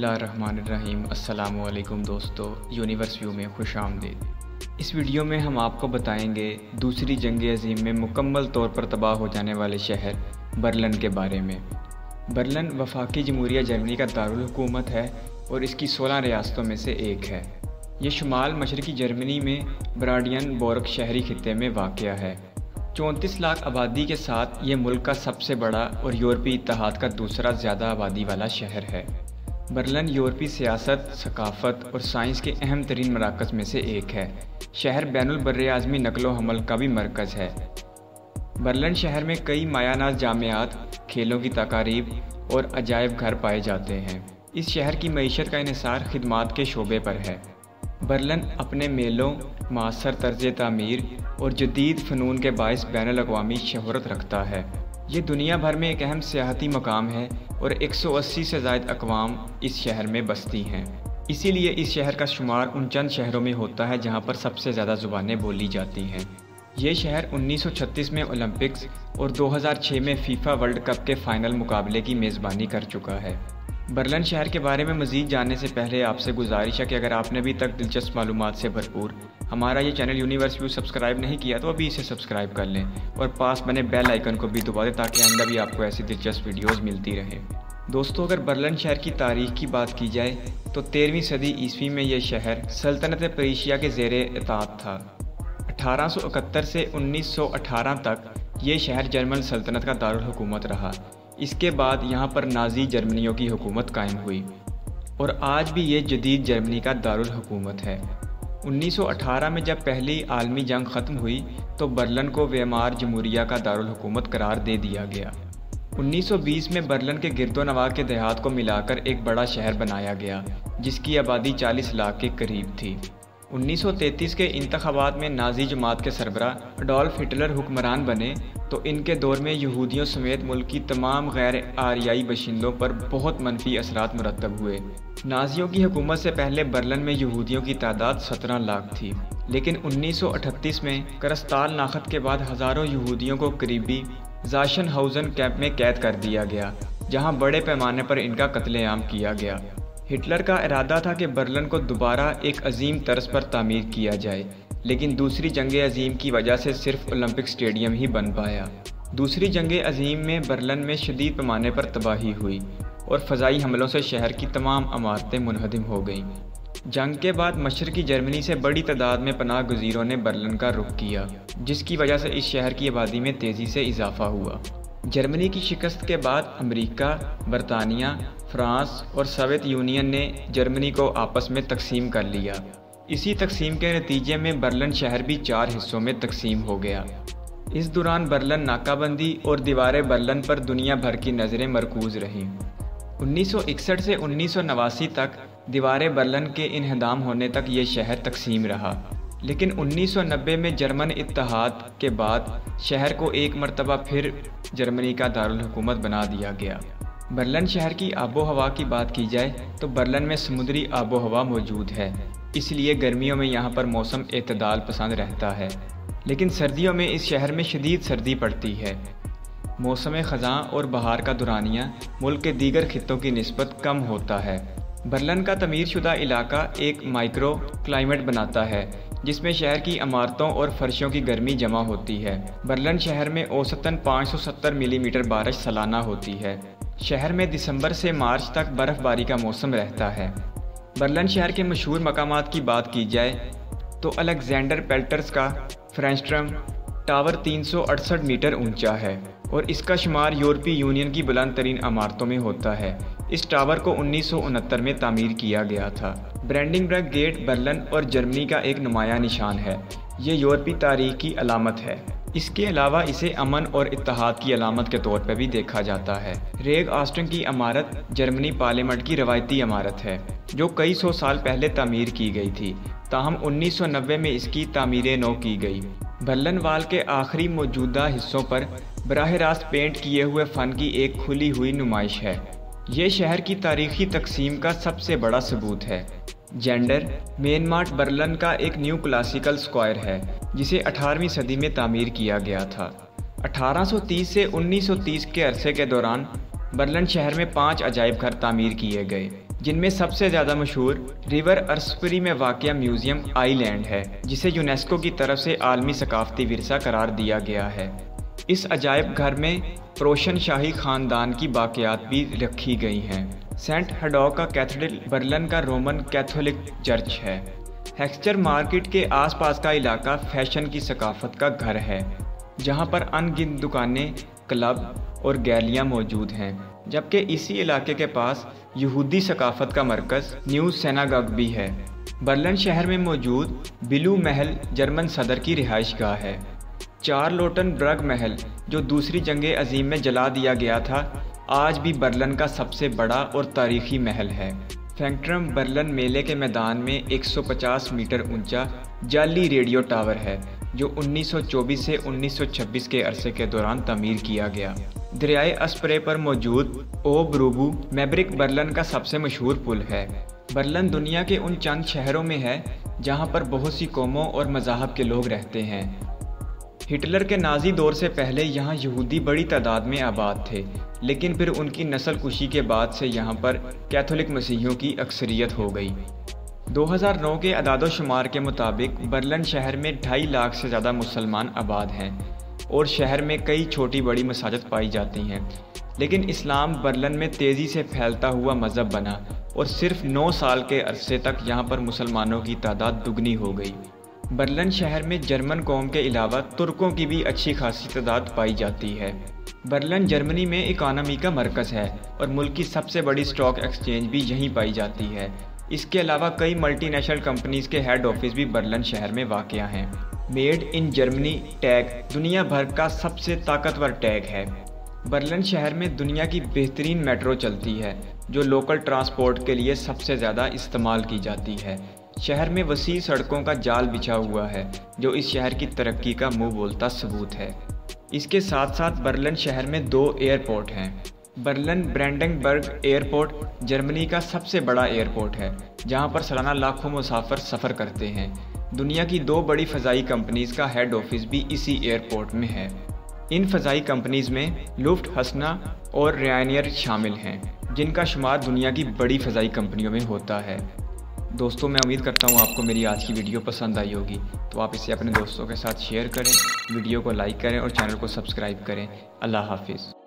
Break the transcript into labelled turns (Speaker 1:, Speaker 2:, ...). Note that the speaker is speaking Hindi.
Speaker 1: बिस्मिल्लाहिर्रहमानिर्रहीम। अस्सलामुअलैकुम दोस्तों, यूनिवर्स व्यू में खुश आमदीद। इस वीडियो में हम आपको बताएंगे दूसरी जंग अज़ीम में मुकम्मल तौर पर तबाह हो जाने वाले शहर बर्लिन के बारे में। बर्लिन वफाकी जमहूरिया जर्मनी का दारुल हुकूमत है और इसकी 16 रियासतों में से एक है। ये शुमाल मशरकी जर्मनी में ब्रांडेनबुर्ग शहरी खित्ते में वाक़या है। 34 लाख आबादी के साथ ये मुल्क का सबसे बड़ा और यूरोपीय इत्तेहाद का दूसरा ज़्यादा आबादी वाला शहर है। बर्लिन यूरोपीय सियासत, सकाफ़त और साइंस के अहम तरीन मराकज़ में से एक है। शहर बैनुल बर्रे-आज़मी नकलो हमल का भी मरकज़ है। बर्लिन शहर में कई मायानाज़ जामियात, खेलों की तकारीब और अजायब घर पाए जाते हैं। इस शहर की मईशत का इन्हिसार खिदमात के शोबे पर है। बर्लिन अपने मेलों, मासर तर्ज़ तामीर और जदीद फ़नून के बाइस बैनुल अक़वामी शोहरत रखता है। ये दुनिया भर में एक अहम सियाहती मकाम है और 180 से ज़ायद अक़वाम इस शहर में बसती हैं। इसीलिए इस शहर का शुमार उन चंद शहरों में होता है जहाँ पर सबसे ज़्यादा ज़ुबानें बोली जाती हैं। ये शहर 1936 में ओलंपिक्स और 2006 में फीफा वर्ल्ड कप के फ़ाइनल मुकाबले की मेज़बानी कर चुका है। बर्लिन शहर के बारे में मज़ीद जानने से पहले आपसे गुजारिश है कि अगर आपने अभी तक दिलचस्प मालूमात से भरपूर हमारा ये चैनल यूनिवर्स व्यू सब्सक्राइब नहीं किया तो अभी इसे सब्सक्राइब कर लें और पास बने बेल आइकन को भी दबा दें ताकि आइंदा भी आपको ऐसी दिलचस्प वीडियोस मिलती रहे। दोस्तों, अगर बर्लिन शहर की तारीख की बात की जाए तो 13वीं सदी ईस्वी में यह शहर सल्तनत पेर्शिया के ज़ेर इताअत था। 1871 से 1918 तक ये शहर जर्मन सल्तनत का दारुल हुकूमत रहा। इसके बाद यहाँ पर नाज़ी जर्मनियों की हुकूमत कायम हुई और आज भी ये जदीद जर्मनी का दारुल हुकूमत है। 1918 में जब पहली आलमी जंग ख़त्म हुई तो बर्लिन को वेमार जमहूरिया का दारुल हुकूमत करार दे दिया गया। 1920 में बर्लिन के गिरदोनवाह के देहात को मिलाकर एक बड़ा शहर बनाया गया जिसकी आबादी 40 लाख के करीब थी। 1933 के इंतखाबात में नाज़ी जमात के सरबराह अडोल्फ हिटलर हुक्मरान बने तो इनके दौर में यहूदियों समेत मुल्क की तमाम गैर आरियाई बशिंदों पर बहुत मनफी असरात मुरतब हुए। नाज़ियों की हुकूमत से पहले बर्लिन में यहूदियों की तादाद 17 लाख थी, लेकिन 1938 में करस्ताल नाखत के बाद हज़ारों यहूदियों को करीबी ज़ाशनहाउज़न कैंप में कैद कर दिया गया जहाँ बड़े पैमाने पर इनका कत्लेआम किया गया। हिटलर का इरादा था कि बर्लिन को दोबारा एक अजीम तर्ज पर तामीर किया जाए, लेकिन दूसरी जंग अज़ीम की वजह से सिर्फ ओलंपिक स्टेडियम ही बन पाया। दूसरी जंग अज़ीम में बर्लिन में शदीद पैमाने पर तबाही हुई और फ़ज़ाई हमलों से शहर की तमाम इमारतें मुनहदिम हो गईं। जंग के बाद मशरकी जर्मनी से बड़ी तादाद में पनाह गुज़ीरों ने बर्लिन का रुख किया, जिसकी वजह से इस शहर की आबादी में तेज़ी से इजाफा हुआ। जर्मनी की शिकस्त के बाद अमेरिका, बरतानिया, फ्रांस और सोवियत यूनियन ने जर्मनी को आपस में तकसीम कर लिया। इसी तकसीम के नतीजे में बर्लिन शहर भी 4 हिस्सों में तकसीम हो गया। इस दौरान बर्लिन नाकाबंदी और दीवारें बर्लिन पर दुनिया भर की नज़रें मरकूज़ रहीं। 1961 से 1989 तक दीवारें बर्लिन के इन्हदाम होने तक ये शहर तकसीम रहा, लेकिन 1990 में जर्मन इत्तेहाद के बाद शहर को एक मरतबा फिर जर्मनी का दारुल हुकूमत बना दिया गया। बर्लिन शहर की आबो हवा की बात की जाए तो बर्लिन में समुद्री आबो हवा मौजूद है, इसलिए गर्मियों में यहाँ पर मौसम एतदाल पसंद रहता है, लेकिन सर्दियों में इस शहर में शदीद सर्दी पड़ती है। मौसम ख़ज़ां और बहार का दुरानिया मुल्क के दीगर खित्तों की निस्बत कम होता है। बर्लिन का तमीर शुदा इलाका एक माइक्रो क्लाइमेट बनाता है जिसमें शहर की इमारतों और फर्शों की गर्मी जमा होती है। बर्लिन शहर में औसतन 570 मिलीमीटर बारिश सालाना होती है। शहर में दिसंबर से मार्च तक बर्फ़बारी का मौसम रहता है। बर्लिन शहर के मशहूर मकामात की बात की जाए तो अलेक्जेंडर पेल्टर्स का फ्रेंस्ट्रम टावर 368 मीटर ऊंचा है और इसका शुमार यूरोपीय यूनियन की बुलंद तरीन इमारतों में होता है। इस टावर को 1969 में तामीर किया गया था। ब्रांडेनबुर्ग गेट बर्लिन और जर्मनी का एक नुमाया निशान है। ये यूरोपीय तारीख की अलामत है। इसके अलावा इसे अमन और इत्तेहाद की अलामत के तौर पर भी देखा जाता है। रेग ऑस्टिन की इमारत जर्मनी पार्लियामेंट की रवायती इमारत है जो कई सौ साल पहले तामीर की गई थी, ताहम 1990 में इसकी तामीर नौ की गई। बर्लिन वाल के आखिरी मौजूदा हिस्सों पर बराह रास्त पेंट किए हुए फ़न की एक खुली हुई नुमाइश है। ये शहर की तारीखी तकसीम का सबसे बड़ा सबूत है। जेंडर मेनमार्ट बर्लिन का एक न्यू क्लासिकल स्क्वायर है जिसे 18वीं सदी में तामीर किया गया था। 1830 से 1930 के अरसे के दौरान बर्लिन शहर में 5 अजायब घर तामीर किए गए जिनमें सबसे ज़्यादा मशहूर रिवर अर्सपरी में वाक़या म्यूज़ियम आइलैंड है, जिसे यूनेस्को की तरफ से आलमी सकाफ़ती विरसा करार दिया गया है। इस अजायब घर में प्रोशन शाही ख़ानदान की बाक़ियात भी रखी गई हैं। सेंट हडॉग का कैथेड्रल बर्लिन का रोमन कैथोलिक चर्च है। हेक्सचर मार्केट के आसपास का इलाका फैशन की सकाफत का घर है, जहां पर अनगिनत दुकानें, क्लब और गैलियां मौजूद हैं, जबकि इसी इलाके के पास यहूदी सकाफत का मरकज़ न्यू सिनागॉग भी है। बर्लिन शहर में मौजूद बिलू महल जर्मन सदर की रिहाइशगाह है। चारलोटनबर्ग महल, जो दूसरी जंग अजीम में जला दिया गया था, आज भी बर्लिन का सबसे बड़ा और तारीखी महल है। फैंक्ट्रम बर्लिन मेले के मैदान में 150 मीटर ऊंचा जाली रेडियो टावर है, जो 1924 से 1926 के अरसे के दौरान तमीर किया गया। दरियाए अस्प्रे पर मौजूद ओब्रूबू मैब्रिक बर्लिन का सबसे मशहूर पुल है। बर्लिन दुनिया के उन चंद शहरों में है जहां पर बहुत सी कौमों और मज़ाहब के लोग रहते हैं। हिटलर के नाजी दौर से पहले यहाँ यहूदी बड़ी तादाद में आबाद थे, लेकिन फिर उनकी नस्ल कुशी के बाद से यहाँ पर कैथोलिक मसीहियों की अक्सरियत हो गई। 2009 के अदाद-ओ-शुमार के मुताबिक बर्लिन शहर में 2.5 लाख से ज़्यादा मुसलमान आबाद हैं और शहर में कई छोटी बड़ी मसाजिद पाई जाती हैं। लेकिन इस्लाम बर्लिन में तेज़ी से फैलता हुआ मज़हब बना और सिर्फ 9 साल के अरसे तक यहाँ पर मुसलमानों की तादाद दुगनी हो गई। बर्लिन शहर में जर्मन कौम के अलावा तुर्कों की भी अच्छी खासी तादाद पाई जाती है। बर्लिन जर्मनी में इकानमी का मरकज़ है और मुल्क की सबसे बड़ी स्टॉक एक्सचेंज भी यहीं पाई जाती है। इसके अलावा कई मल्टीनेशनल कंपनीज़ के हेड ऑफिस भी बर्लिन शहर में वाक़या हैं। मेड इन जर्मनी टैग दुनिया भर का सबसे ताकतवर टैग है। बर्लिन शहर में दुनिया की बेहतरीन मेट्रो चलती है, जो लोकल ट्रांसपोर्ट के लिए सबसे ज़्यादा इस्तेमाल की जाती है। शहर में वसी सड़कों का जाल बिछा हुआ है, जो इस शहर की तरक्की का मुंह बोलता सबूत है। इसके साथ साथ बर्लिन शहर में 2 एयरपोर्ट हैं। बर्लिन ब्रांडेनबर्ग एयरपोर्ट जर्मनी का सबसे बड़ा एयरपोर्ट है, जहां पर सालाना लाखों मुसाफिर सफ़र करते हैं। दुनिया की 2 बड़ी फ़ज़ाई कंपनीज़ का हेड ऑफिस भी इसी एयरपोर्ट में है। इन फ़ज़ाई कंपनीज़ में लुफ्टहान्सा और रायनायर शामिल हैं, जिनका शुमार दुनिया की बड़ी फ़ज़ाई कंपनियों में होता है। दोस्तों, मैं उम्मीद करता हूँ आपको मेरी आज की वीडियो पसंद आई होगी, तो आप इसे अपने दोस्तों के साथ शेयर करें, वीडियो को लाइक करें और चैनल को सब्सक्राइब करें। अल्लाह हाफिज़।